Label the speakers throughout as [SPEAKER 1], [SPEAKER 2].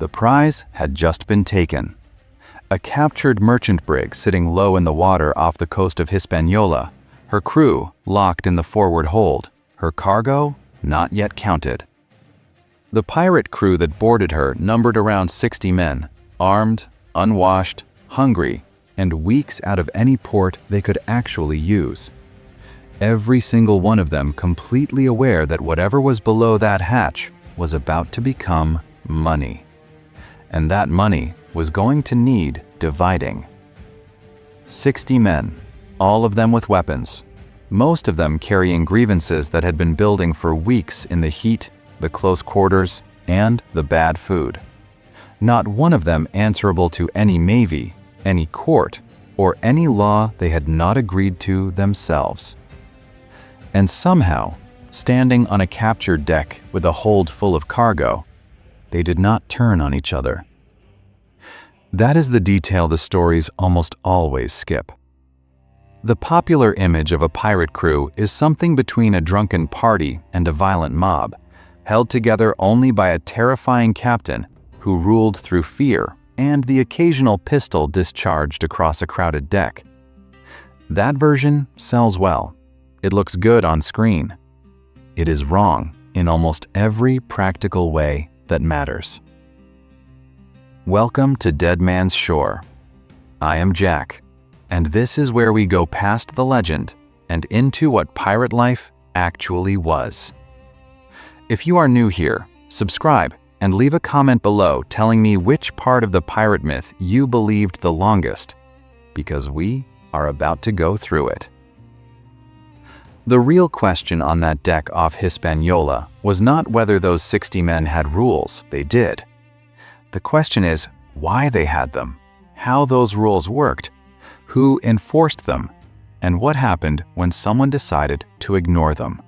[SPEAKER 1] The prize had just been taken. A captured merchant brig sitting low in the water off the coast of Hispaniola, her crew locked in the forward hold, her cargo not yet counted. The pirate crew that boarded her numbered around 60 men, armed, unwashed, hungry, and weeks out of any port they could actually use. Every single one of them completely aware that whatever was below that hatch was about to become money. And that money was going to need dividing. 60 men, all of them with weapons, most of them carrying grievances that had been building for weeks in the heat, the close quarters, and the bad food. Not one of them answerable to any navy, any court, or any law they had not agreed to themselves. And somehow, standing on a captured deck with a hold full of cargo, they did not turn on each other. That is the detail the stories almost always skip. The popular image of a pirate crew is something between a drunken party and a violent mob, held together only by a terrifying captain who ruled through fear and the occasional pistol discharged across a crowded deck. That version sells well. It looks good on screen. It is wrong in almost every practical way that matters. Welcome to Dead Man's Shore. I am Jack, and this is where we go past the legend and into what pirate life actually was. If you are new here, subscribe and leave a comment below telling me which part of the pirate myth you believed the longest, because we are about to go through it. The real question on that deck off Hispaniola was not whether those 60 men had rules. They did. The question is why they had them, how those rules worked, who enforced them, and what happened when someone decided to ignore them.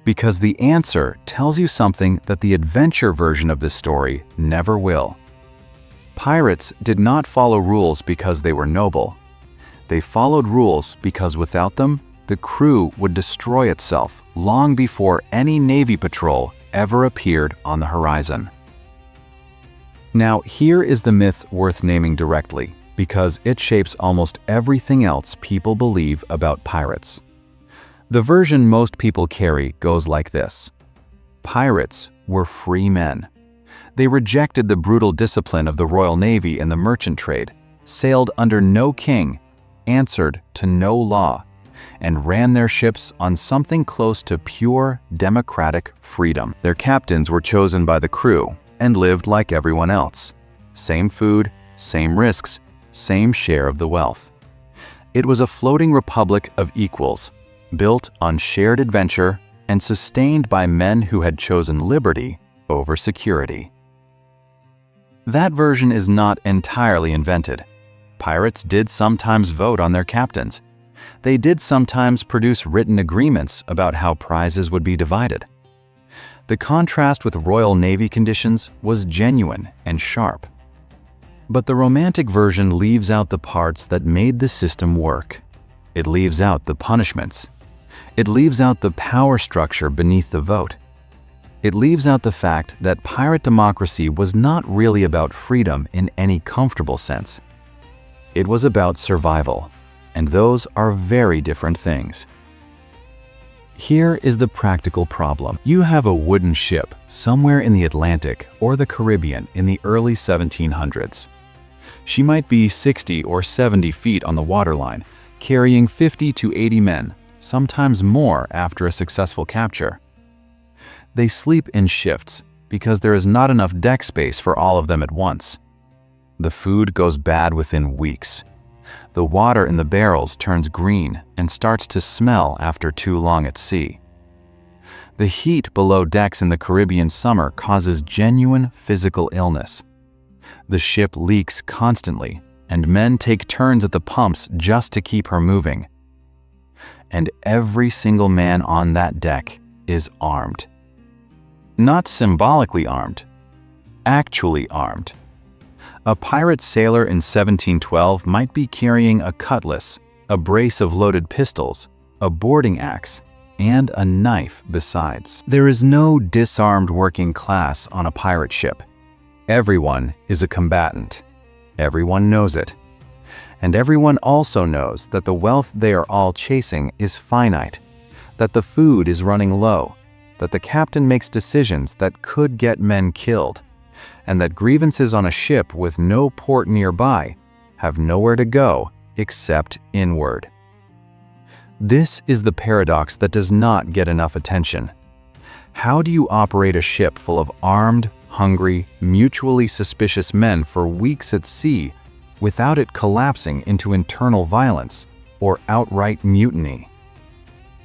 [SPEAKER 1] Because the answer tells you something that the adventure version of this story never will. Pirates did not follow rules because they were noble. They followed rules because without them, the crew would destroy itself long before any Navy patrol ever appeared on the horizon. Now, here is the myth worth naming directly, because it shapes almost everything else people believe about pirates. The version most people carry goes like this. Pirates were free men. They rejected the brutal discipline of the Royal Navy and the merchant trade, sailed under no king, answered to no law, and ran their ships on something close to pure democratic freedom. Their captains were chosen by the crew and lived like everyone else. Same food, same risks, same share of the wealth. It was a floating republic of equals, built on shared adventure and sustained by men who had chosen liberty over security. That version is not entirely invented. Pirates did sometimes vote on their captains. They did sometimes produce written agreements about how prizes would be divided. The contrast with Royal Navy conditions was genuine and sharp. But the romantic version leaves out the parts that made the system work. It leaves out the punishments. It leaves out the power structure beneath the vote. It leaves out the fact that pirate democracy was not really about freedom in any comfortable sense. It was about survival, and those are very different things. Here is the practical problem. You have a wooden ship somewhere in the Atlantic or the Caribbean in the early 1700s. She might be 60 or 70 feet on the waterline, carrying 50 to 80 men, sometimes more after a successful capture. They sleep in shifts because there is not enough deck space for all of them at once. The food goes bad within weeks. The water in the barrels turns green and starts to smell after too long at sea. The heat below decks in the Caribbean summer causes genuine physical illness. The ship leaks constantly, and men take turns at the pumps just to keep her moving. And every single man on that deck is armed. Not symbolically armed, actually armed. A pirate sailor in 1712 might be carrying a cutlass, a brace of loaded pistols, a boarding axe, and a knife besides. There is no disarmed working class on a pirate ship. Everyone is a combatant. Everyone knows it. And everyone also knows that the wealth they are all chasing is finite, that the food is running low, that the captain makes decisions that could get men killed, and that grievances on a ship with no port nearby have nowhere to go except inward. This is the paradox that does not get enough attention. How do you operate a ship full of armed, hungry, mutually suspicious men for weeks at sea without it collapsing into internal violence or outright mutiny?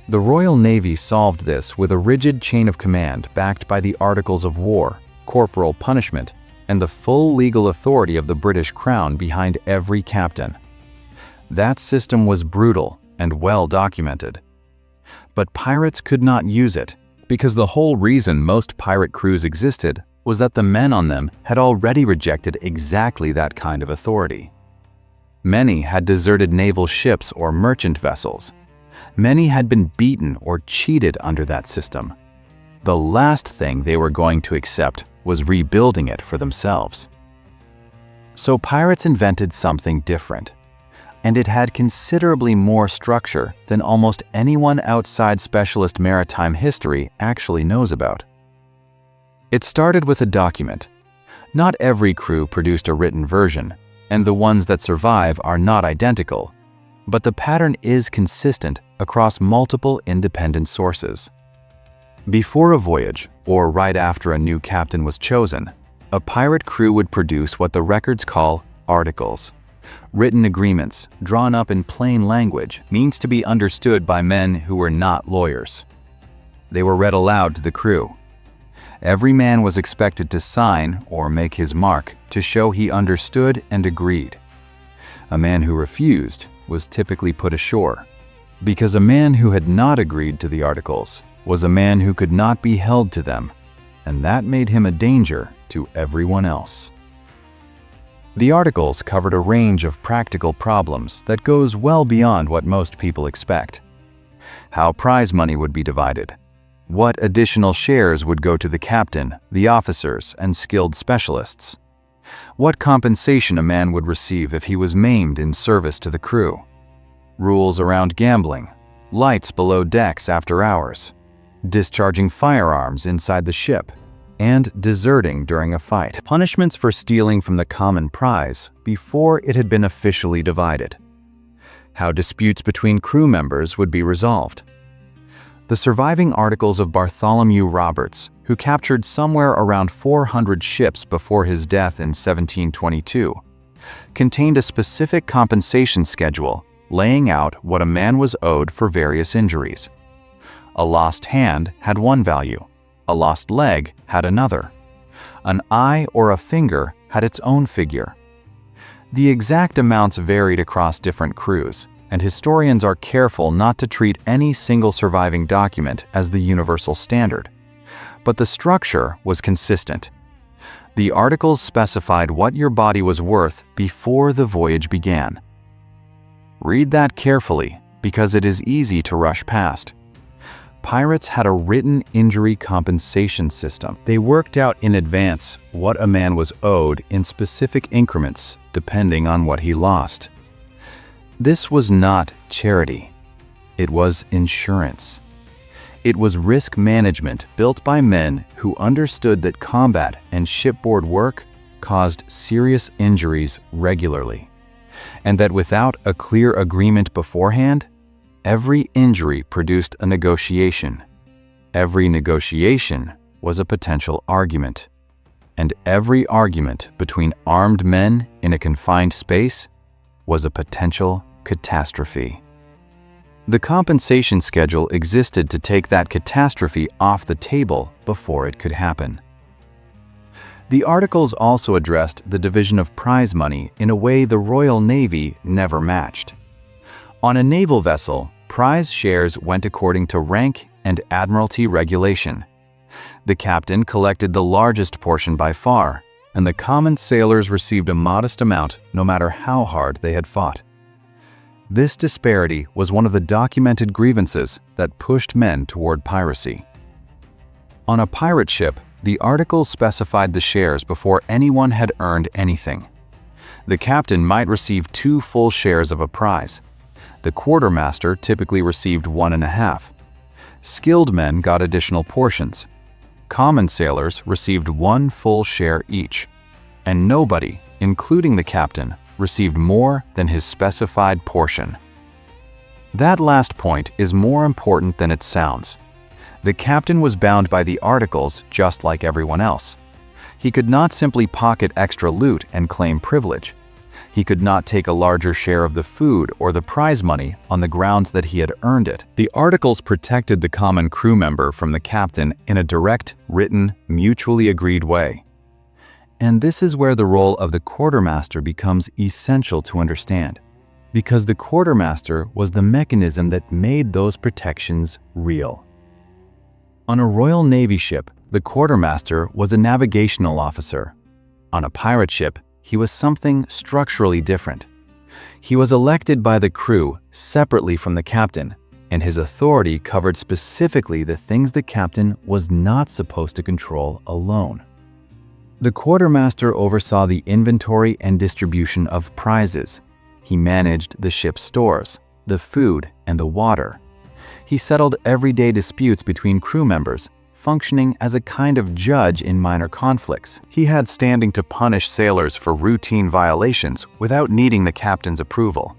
[SPEAKER 1] The Royal Navy solved this with a rigid chain of command backed by the Articles of War, corporal punishment, and the full legal authority of the British Crown behind every captain. That system was brutal and well documented. But pirates could not use it, because the whole reason most pirate crews existed was that the men on them had already rejected exactly that kind of authority. Many had deserted naval ships or merchant vessels. Many had been beaten or cheated under that system. The last thing they were going to accept was rebuilding it for themselves. So pirates invented something different, and it had considerably more structure than almost anyone outside specialist maritime history actually knows about. It started with a document. Not every crew produced a written version, and the ones that survive are not identical, but the pattern is consistent across multiple independent sources. Before a voyage, or right after a new captain was chosen, a pirate crew would produce what the records call articles. Written agreements, drawn up in plain language, means to be understood by men who were not lawyers. They were read aloud to the crew. Every man was expected to sign or make his mark to show he understood and agreed. A man who refused was typically put ashore, because a man who had not agreed to the articles was a man who could not be held to them, and that made him a danger to everyone else. The articles covered a range of practical problems that goes well beyond what most people expect. How prize money would be divided, what additional shares would go to the captain, the officers, and skilled specialists, what compensation a man would receive if he was maimed in service to the crew, rules around gambling, lights below decks after hours, discharging firearms inside the ship, and deserting during a fight, punishments for stealing from the common prize before it had been officially divided, how disputes between crew members would be resolved. The surviving articles of Bartholomew Roberts, who captured somewhere around 400 ships before his death in 1722, contained a specific compensation schedule laying out what a man was owed for various injuries. A lost hand had one value, a lost leg had another. An eye or a finger had its own figure. The exact amounts varied across different crews, and historians are careful not to treat any single surviving document as the universal standard. But the structure was consistent. The articles specified what your body was worth before the voyage began. Read that carefully, because it is easy to rush past. Pirates had a written injury compensation system. They worked out in advance what a man was owed in specific increments depending on what he lost. This was not charity. It was insurance. It was risk management built by men who understood that combat and shipboard work caused serious injuries regularly, and that without a clear agreement beforehand, every injury produced a negotiation. Every negotiation was a potential argument. And every argument between armed men in a confined space was a potential catastrophe. The compensation schedule existed to take that catastrophe off the table before it could happen. The articles also addressed the division of prize money in a way the Royal Navy never matched. On a naval vessel, prize shares went according to rank and admiralty regulation. The captain collected the largest portion by far, and the common sailors received a modest amount no matter how hard they had fought. This disparity was one of the documented grievances that pushed men toward piracy. On a pirate ship, The articles specified the shares before anyone had earned anything. The captain might receive 2 full shares of a prize. The quartermaster typically received 1.5. Skilled men got additional portions. Common sailors received 1 full share each. And nobody, including the captain, received more than his specified portion. That last point is more important than it sounds. The captain was bound by the articles just like everyone else. He could not simply pocket extra loot and claim privilege. He could not take a larger share of the food or the prize money on the grounds that he had earned it. The articles protected the common crew member from the captain in a direct, written, mutually agreed way. And this is where the role of the quartermaster becomes essential to understand, because the quartermaster was the mechanism that made those protections real. On a Royal Navy ship, the quartermaster was a navigational officer. On a pirate ship, he was something structurally different. He was elected by the crew separately from the captain, and his authority covered specifically the things the captain was not supposed to control alone. The quartermaster oversaw the inventory and distribution of prizes. He managed the ship's stores, the food, and the water. He settled everyday disputes between crew members, functioning as a kind of judge in minor conflicts. He had standing to punish sailors for routine violations without needing the captain's approval.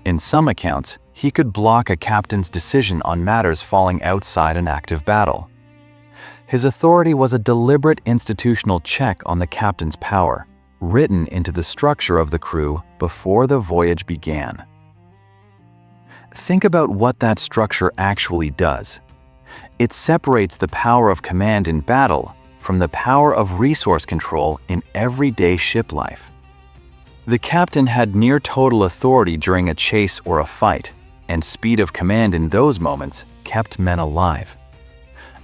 [SPEAKER 1] In some accounts, he could block a captain's decision on matters falling outside an active battle. His authority was a deliberate institutional check on the captain's power, written into the structure of the crew before the voyage began. Think about what that structure actually does. It separates the power of command in battle from the power of resource control in everyday ship life. The captain had near total authority during a chase or a fight, and speed of command in those moments kept men alive.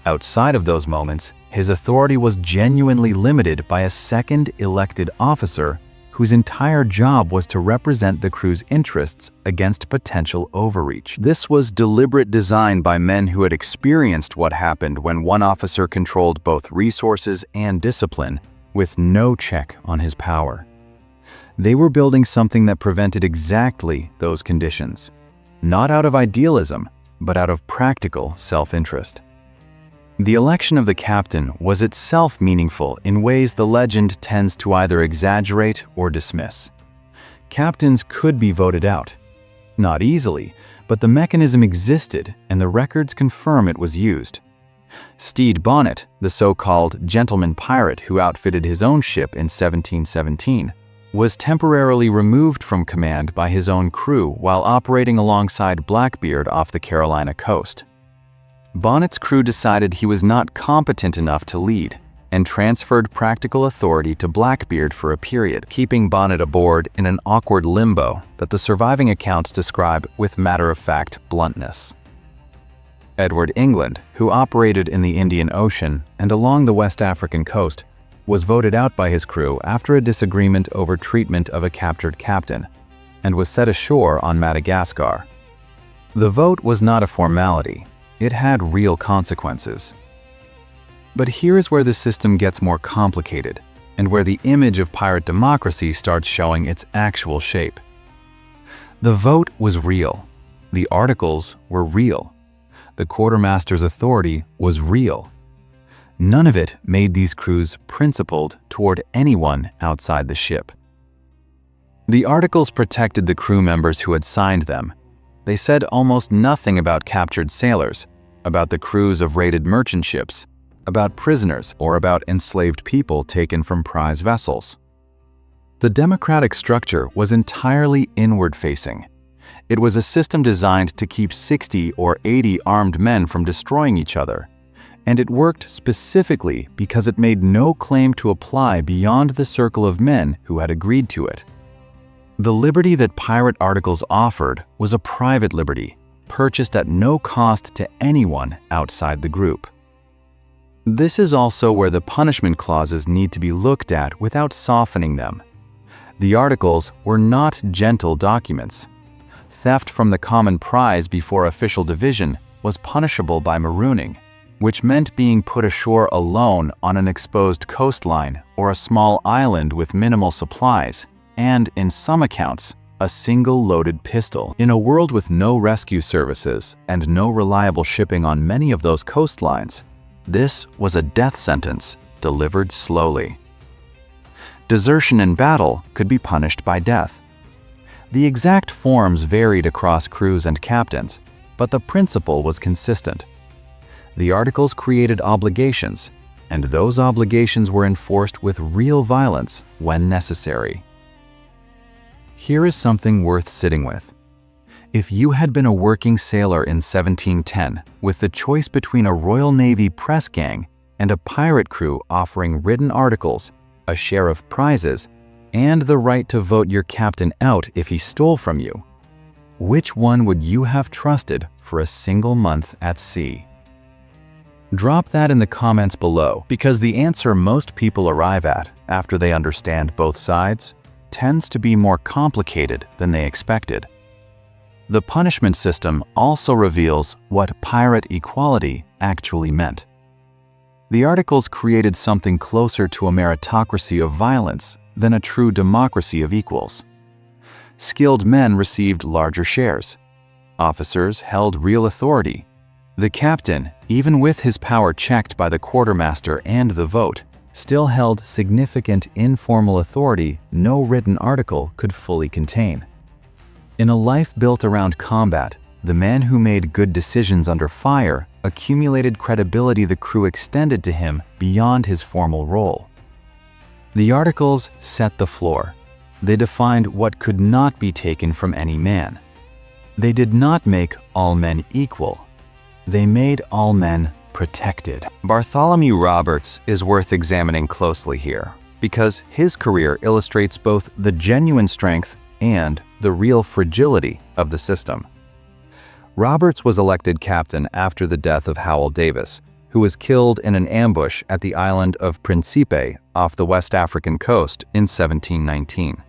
[SPEAKER 1] Outside of those moments, his authority was genuinely limited by a second elected officer whose entire job was to represent the crew's interests against potential overreach. This was deliberate design by men who had experienced what happened when one officer controlled both resources and discipline, with no check on his power. They were building something that prevented exactly those conditions, not out of idealism, but out of practical self-interest. The election of the captain was itself meaningful in ways the legend tends to either exaggerate or dismiss. Captains could be voted out. Not easily, but the mechanism existed and the records confirm it was used. Stede Bonnet, the so-called gentleman pirate who outfitted his own ship in 1717, was temporarily removed from command by his own crew while operating alongside Blackbeard off the Carolina coast. Bonnet's crew decided he was not competent enough to lead and transferred practical authority to Blackbeard for a period, keeping Bonnet aboard in an awkward limbo that the surviving accounts describe with matter-of-fact bluntness. Edward England, who operated in the Indian Ocean and along the West African coast, was voted out by his crew after a disagreement over treatment of a captured captain, and was set ashore on Madagascar. The vote was not a formality. It had real consequences. But here's where the system gets more complicated, and where the image of pirate democracy starts showing its actual shape. The vote was real. The articles were real. The quartermaster's authority was real. None of it made these crews principled toward anyone outside the ship. The articles protected the crew members who had signed them. They said almost nothing about captured sailors, about the crews of raided merchant ships, about prisoners, or about enslaved people taken from prize vessels. The democratic structure was entirely inward-facing. It was a system designed to keep 60 or 80 armed men from destroying each other, and it worked specifically because it made no claim to apply beyond the circle of men who had agreed to it. The liberty that pirate articles offered was a private liberty, purchased at no cost to anyone outside the group. This is also where the punishment clauses need to be looked at without softening them. The articles were not gentle documents. Theft from the common prize before official division was punishable by marooning, which meant being put ashore alone on an exposed coastline or a small island with minimal supplies, and, in some accounts, a single loaded pistol. In a world with no rescue services and no reliable shipping on many of those coastlines, this was a death sentence delivered slowly. Desertion in battle could be punished by death. The exact forms varied across crews and captains, but the principle was consistent. The articles created obligations, and those obligations were enforced with real violence when necessary. Here is something worth sitting with. If you had been a working sailor in 1710 with the choice between a Royal Navy press gang and a pirate crew offering written articles, a share of prizes, and the right to vote your captain out if he stole from you, which one would you have trusted for a single month at sea? Drop that in the comments below, because the answer most people arrive at after they understand both sides tends to be more complicated than they expected. The punishment system also reveals what pirate equality actually meant. The articles created something closer to a meritocracy of violence than a true democracy of equals. Skilled men received larger shares. Officers held real authority. The captain, even with his power checked by the quartermaster and the vote, still held significant informal authority no written article could fully contain. In a life built around combat, the man who made good decisions under fire accumulated credibility the crew extended to him beyond his formal role. The articles set the floor. They defined what could not be taken from any man. They did not make all men equal. They made all men protected. Bartholomew Roberts is worth examining closely here, because his career illustrates both the genuine strength and the real fragility of the system. Roberts was elected captain after the death of Howell Davis, who was killed in an ambush at the island of Principe off the West African coast in 1719.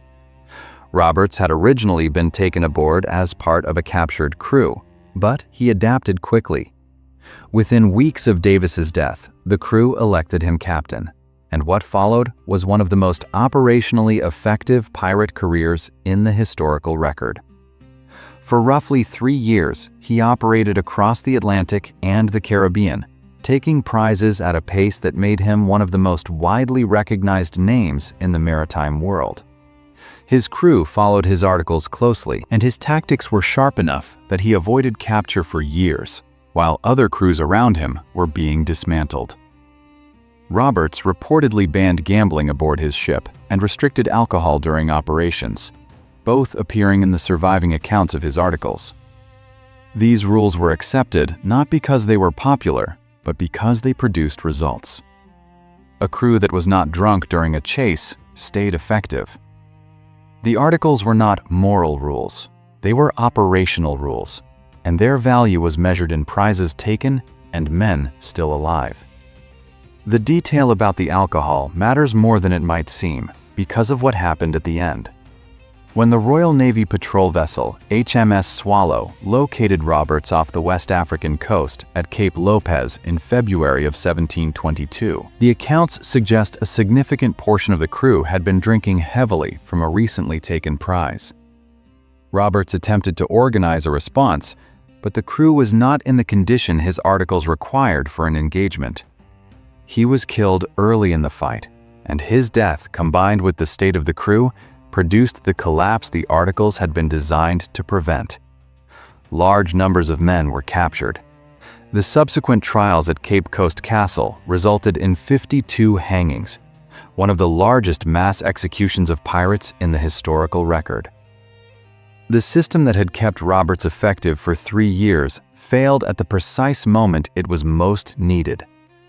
[SPEAKER 1] Roberts had originally been taken aboard as part of a captured crew, but he adapted quickly. Within weeks of Davis's death, the crew elected him captain, and what followed was one of the most operationally effective pirate careers in the historical record. For roughly 3 years, he operated across the Atlantic and the Caribbean, taking prizes at a pace that made him one of the most widely recognized names in the maritime world. His crew followed his articles closely, and his tactics were sharp enough that he avoided capture for years, while other crews around him were being dismantled. Roberts reportedly banned gambling aboard his ship and restricted alcohol during operations, both appearing in the surviving accounts of his articles. These rules were accepted not because they were popular, but because they produced results. A crew that was not drunk during a chase stayed effective. The articles were not moral rules, they were operational rules, and their value was measured in prizes taken and men still alive. The detail about the alcohol matters more than it might seem because of what happened at the end. When the Royal Navy patrol vessel HMS Swallow located Roberts off the West African coast at Cape Lopez in February of 1722, the accounts suggest a significant portion of the crew had been drinking heavily from a recently taken prize. Roberts attempted to organize a response, but the crew was not in the condition his articles required for an engagement. He was killed early in the fight, and his death, combined with the state of the crew, produced the collapse the articles had been designed to prevent. Large numbers of men were captured. The subsequent trials at Cape Coast Castle resulted in 52 hangings, one of the largest mass executions of pirates in the historical record. The system that had kept Roberts effective for 3 years failed at the precise moment it was most needed,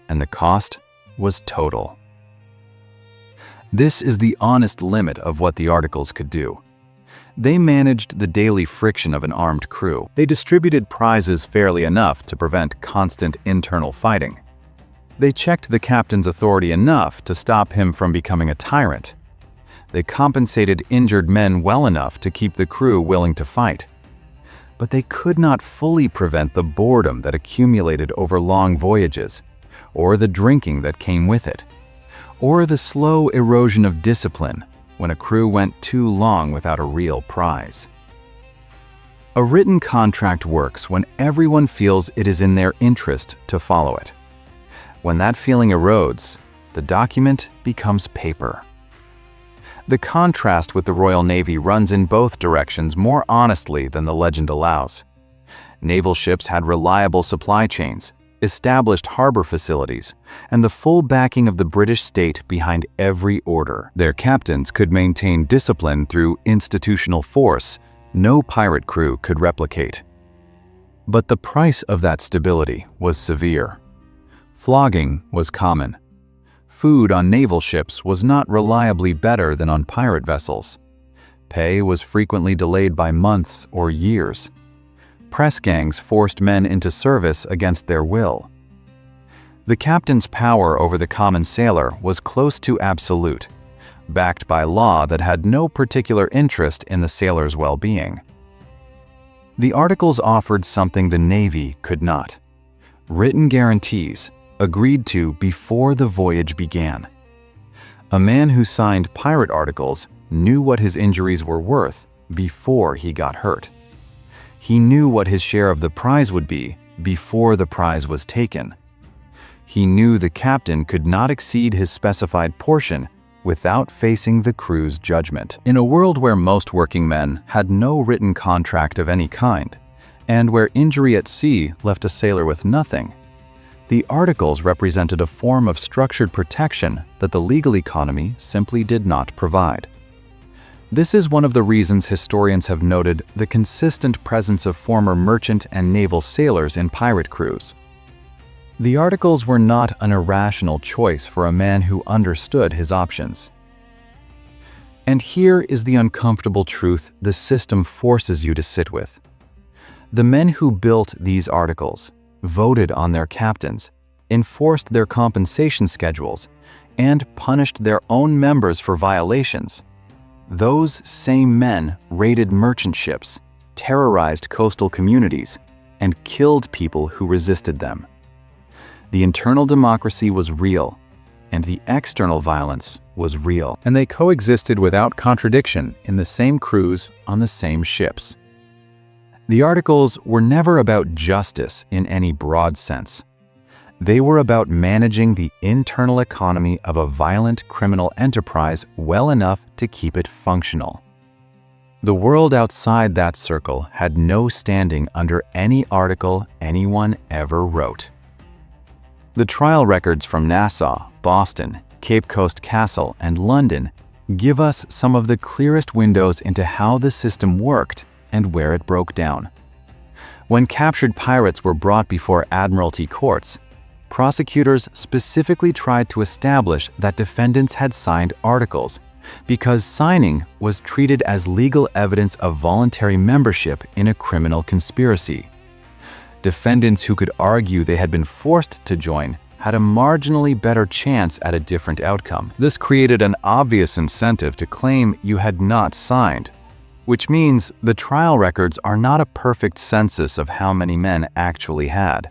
[SPEAKER 1] and the cost was total. This is the honest limit of what the articles could do. They managed the daily friction of an armed crew. They distributed prizes fairly enough to prevent constant internal fighting. They checked the captain's authority enough to stop him from becoming a tyrant. They compensated injured men well enough to keep the crew willing to fight. but they could not fully prevent the boredom that accumulated over long voyages, or the drinking that came with it, or the slow erosion of discipline when a crew went too long without a real prize. A written contract works when everyone feels it is in their interest to follow it. When that feeling erodes, the document becomes paper. The contrast with the Royal Navy runs in both directions more honestly than the legend allows. Naval ships had reliable supply chains, established harbor facilities, and the full backing of the British state behind every order. Their captains could maintain discipline through institutional force no pirate crew could replicate. But the price of that stability was severe. Flogging was common. Food on naval ships was not reliably better than on pirate vessels. Pay was frequently delayed by months or years. Press gangs forced men into service against their will. The captain's power over the common sailor was close to absolute, backed by law that had no particular interest in the sailor's well-being. The articles offered something the Navy could not: written guarantees agreed to before the voyage began. A man who signed pirate articles knew what his injuries were worth before he got hurt. He knew what his share of the prize would be before the prize was taken. He knew the captain could not exceed his specified portion without facing the crew's judgment. In a world where most working men had no written contract of any kind, and where injury at sea left a sailor with nothing, the articles represented a form of structured protection that the legal economy simply did not provide. This is one of the reasons historians have noted the consistent presence of former merchant and naval sailors in pirate crews. The articles were not an irrational choice for a man who understood his options. And here is the uncomfortable truth the system forces you to sit with. The men who built these articles voted on their captains, enforced their compensation schedules, and punished their own members for violations. Those same men raided merchant ships, terrorized coastal communities, and killed people who resisted them. The internal democracy was real, and the external violence was real, and they coexisted without contradiction in the same crews on the same ships. The articles were never about justice in any broad sense. They were about managing the internal economy of a violent criminal enterprise well enough to keep it functional. The world outside that circle had no standing under any article anyone ever wrote. The trial records from Nassau, Boston, Cape Coast Castle, and London give us some of the clearest windows into how the system worked and where it broke down. When captured pirates were brought before admiralty courts, prosecutors specifically tried to establish that defendants had signed articles because signing was treated as legal evidence of voluntary membership in a criminal conspiracy. Defendants who could argue they had been forced to join had a marginally better chance at a different outcome. This created an obvious incentive to claim you had not signed, which means the trial records are not a perfect census of how many men actually had.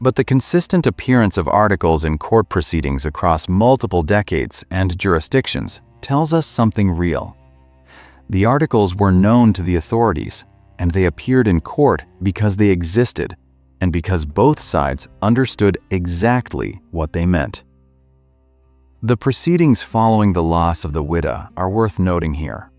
[SPEAKER 1] But the consistent appearance of articles in court proceedings across multiple decades and jurisdictions tells us something real. The articles were known to the authorities, and they appeared in court because they existed and because both sides understood exactly what they meant. The proceedings following the loss of the Whydah are worth noting here.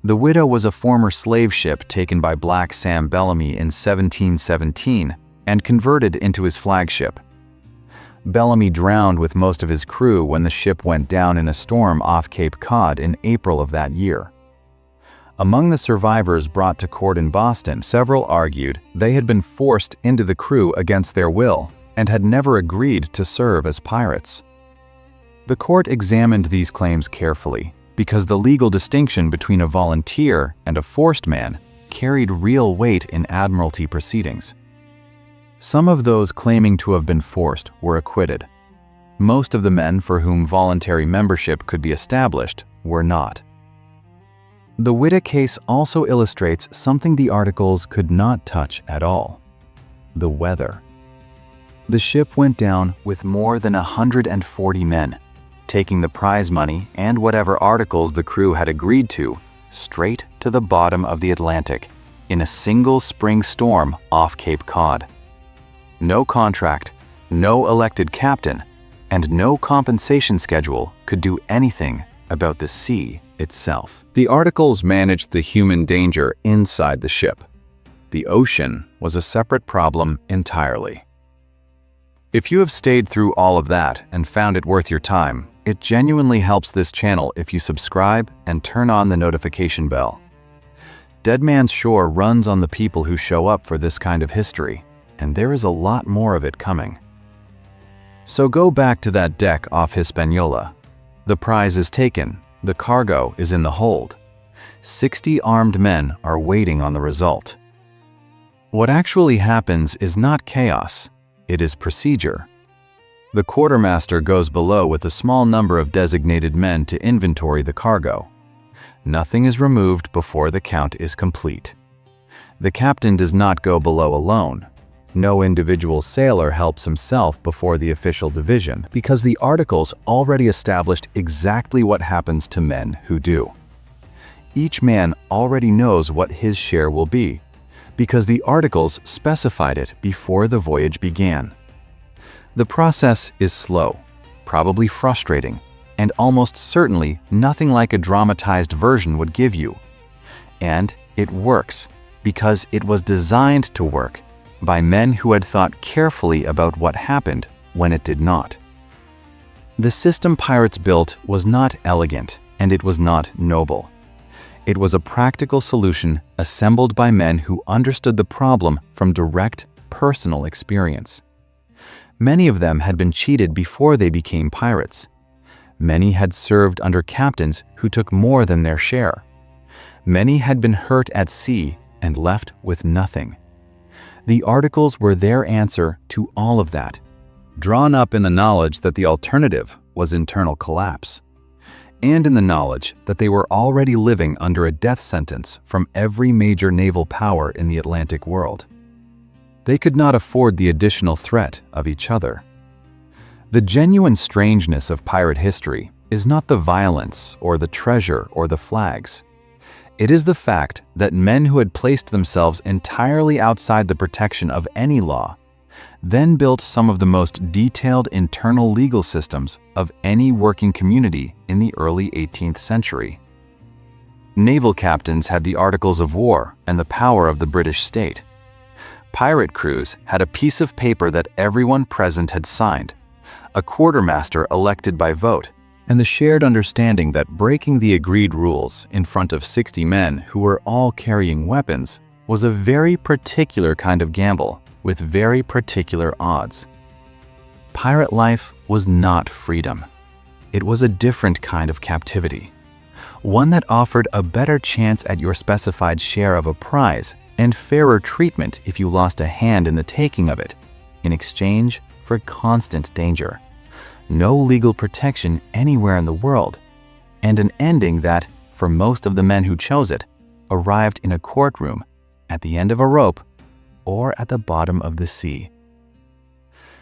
[SPEAKER 1] The Whydah was a former slave ship taken by black Sam Bellamy in 1717 and converted into his flagship. Bellamy drowned with most of his crew when the ship went down in a storm off Cape Cod in April of that year. Among the survivors brought to court in Boston, several argued they had been forced into the crew against their will and had never agreed to serve as pirates. The court examined these claims carefully because the legal distinction between a volunteer and a forced man carried real weight in admiralty proceedings. Some of those claiming to have been forced were acquitted. Most of the men for whom voluntary membership could be established were not. The Witta case also illustrates something the articles could not touch at all: the weather. The ship went down with more than 140 men, taking the prize money and whatever articles the crew had agreed to straight to the bottom of the Atlantic in a single spring storm off Cape Cod. No contract, no elected captain, and no compensation schedule could do anything about the sea itself. The articles managed the human danger inside the ship. The ocean was a separate problem entirely. If you have stayed through all of that and found it worth your time, it genuinely helps this channel if you subscribe and turn on the notification bell. Dead Man's Shore runs on the people who show up for this kind of history, and there is a lot more of it coming. So go back to that deck off Hispaniola. The prize is taken, the cargo is in the hold. 60 armed men are waiting on the result. What actually happens is not chaos, it is procedure. The quartermaster goes below with a small number of designated men to inventory the cargo. Nothing is removed before the count is complete. The captain does not go below alone. No individual sailor helps himself before the official division because the articles already established exactly what happens to men who do. Each man already knows what his share will be because the articles specified it before the voyage began. The process is slow, probably frustrating, and almost certainly nothing like a dramatized version would give you. And it works because it was designed to work by men who had thought carefully about what happened when it did not. The system pirates built was not elegant, and it was not noble. It was a practical solution assembled by men who understood the problem from direct, personal experience. Many of them had been cheated before they became pirates. Many had served under captains who took more than their share. Many had been hurt at sea and left with nothing. The articles were their answer to all of that, drawn up in the knowledge that the alternative was internal collapse, and in the knowledge that they were already living under a death sentence from every major naval power in the Atlantic world. They could not afford the additional threat of each other. The genuine strangeness of pirate history is not the violence or the treasure or the flags. It is the fact that men who had placed themselves entirely outside the protection of any law then built some of the most detailed internal legal systems of any working community in the early 18th century. Naval captains had the Articles of War and the power of the British state. Pirate crews had a piece of paper that everyone present had signed, a quartermaster elected by vote, and the shared understanding that breaking the agreed rules in front of 60 men who were all carrying weapons was a very particular kind of gamble with very particular odds. Pirate life was not freedom. It was a different kind of captivity, one that offered a better chance at your specified share of a prize and fairer treatment if you lost a hand in the taking of it, in exchange for constant danger, no legal protection anywhere in the world, and an ending that, for most of the men who chose it, arrived in a courtroom, at the end of a rope, or at the bottom of the sea.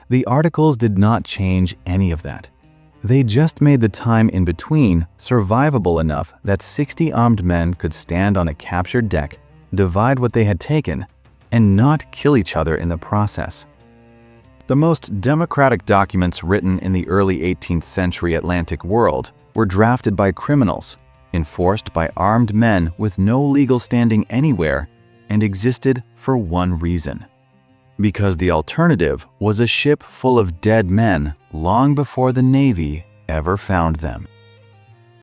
[SPEAKER 1] The articles did not change any of that. They just made the time in between survivable enough that 60 armed men could stand on a captured deck, divide what they had taken, and not kill each other in the process. The most democratic documents written in the early 18th century Atlantic world were drafted by criminals, enforced by armed men with no legal standing anywhere, and existed for one reason: because the alternative was a ship full of dead men long before the Navy ever found them.